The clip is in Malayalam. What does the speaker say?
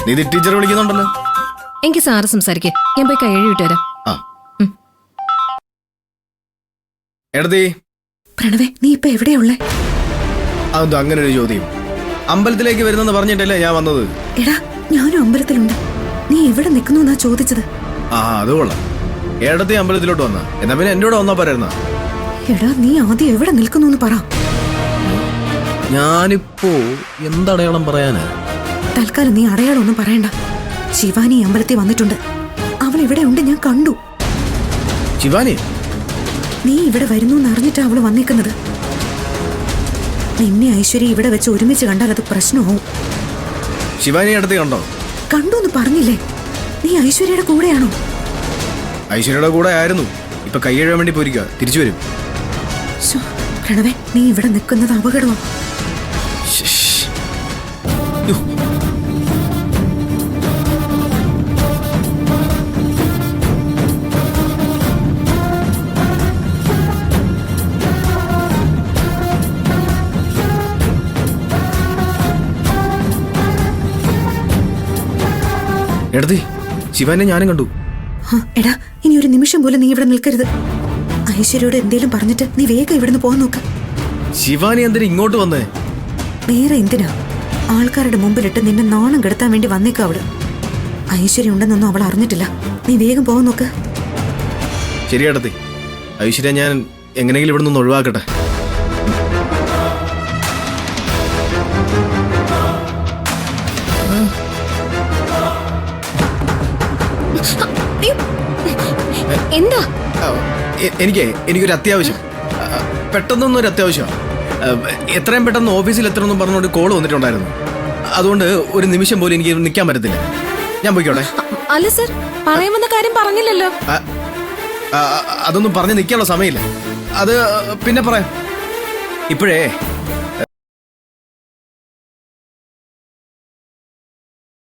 നിധി ടീച്ചർ വിളിക്കുന്നുണ്ടല്ലോ. എനിക്ക് സാറ് സംസാരിക്കേ, ഞാൻ പോയി കൈ കഴുകിയിട്ട് വരാം. ആ എടതി പ്രണവേ, നീ ഇപ്പൊ എവിടെയാ ഉള്ളേ? അതെന്തോ അങ്ങനെ ഒരു ചോദ്യം? അമ്പലത്തിലേക്ക് വരുന്നെന്ന് പറഞ്ഞിട്ടല്ലേ ഞാൻ വന്നത്. എടാ, ഞാനും അമ്പലത്തിലുണ്ട്. നീ എവിടെ നിൽക്കുന്നു എന്നാ ചോദിച്ചത്. ആ അത് കൊള്ളാം. എടതി അമ്പലത്തിലോട്ട് വന്ന എന്നാ പിന്നെ എന്റെ കൂടെ വന്നാ പോരായിരുന്ന? എടാ, നീ ആദ്യം എവിടെ നിൽക്കുന്നു എന്ന് പറ. ഞാനിപ്പോ എന്തടയാളം പറയാനാ? തൽക്കാലം നീ അടയാളൊന്നും പറയണ്ട. ശിവാനി അമ്പലത്തിൽ വന്നിട്ടുണ്ട്. അവൾ ഇവിടെ ഉണ്ട്, ഞാൻ കണ്ടു. ശിവാനി? നീ ഇവിടെ വരുന്നു എന്ന് അറിഞ്ഞിട്ടാ അവള് വന്നേക്കുന്നത്. നിന്നെ ഐശ്വര്യ ഇവിടെ വെച്ച് ഒരുമിച്ച് കണ്ടാൽ അത് പ്രശ്നമാവും. ശിവാനി അടുത്ത് കണ്ടോ? കണ്ടു എന്ന് പറഞ്ഞില്ലേ? നീ ഐശ്വര്യയുടെ കൂടെയാണോ? ഐശ്വര്യയുടെ കൂടെ ആയിരുന്നു. ഇപ്പൊ കൈ കഴുകാൻ വേണ്ടി പോയിരിക്കുക. തിരിച്ചു വരും. ശ്ശോ, പ്രണവേ, നീ ഇവിടെ നിൽക്കുന്നത് അപകടമാണ്. എടതി, ശിവാനെ ഞാനും കണ്ടു. എടാ, ഇനി ഒരു നിമിഷം പോലും നീ ഇവിടെ നിൽക്കരുത്. ഐശ്വര്യയോട് എന്തേലും പറഞ്ഞിട്ട് നീ വേഗം ഇവിടുന്ന് പോകാൻ നോക്ക്. ശിവാനി എന്തിനാ ഇങ്ങോട്ട് വന്നേ? വേറെ എന്തിനാ? ആൾക്കാരുടെ മുമ്പിലിട്ട് നിന്നെ നാണം കെടുത്താൻ വേണ്ടി വന്നേക്കും അവള്. ഐശ്വര്യ ഉണ്ടെന്നൊന്നും അവൾ അറിഞ്ഞിട്ടില്ല. നീ വേഗം പോകാൻ നോക്ക്. ശരി എടതി, ഐശ്വര്യ ഞാൻ എങ്ങനെയെങ്കിലും ഇവിടെ നിന്ന് ഒഴിവാക്കട്ടെ. എന്താ? എനിക്കൊരു അത്യാവശ്യം, പെട്ടെന്നൊന്നൊരു അത്യാവശ്യം. എത്രയും പെട്ടെന്ന് ഓഫീസിൽ എത്തണമെന്ന് പറഞ്ഞുകൊണ്ട് കോള് വന്നിട്ടുണ്ടായിരുന്നു. അതുകൊണ്ട് ഒരു നിമിഷം പോലും എനിക്ക് നിൽക്കാൻ പറ്റത്തില്ല. ഞാൻ പോയിക്കോട്ടെ. അല്ല സർ, പറയാമെന്ന കാര്യം പറഞ്ഞില്ലല്ലോ. അതൊന്നും പറഞ്ഞ് നിൽക്കാനുള്ള സമയമില്ല. അത് പിന്നെ പറയാം. ഇപ്പോഴേ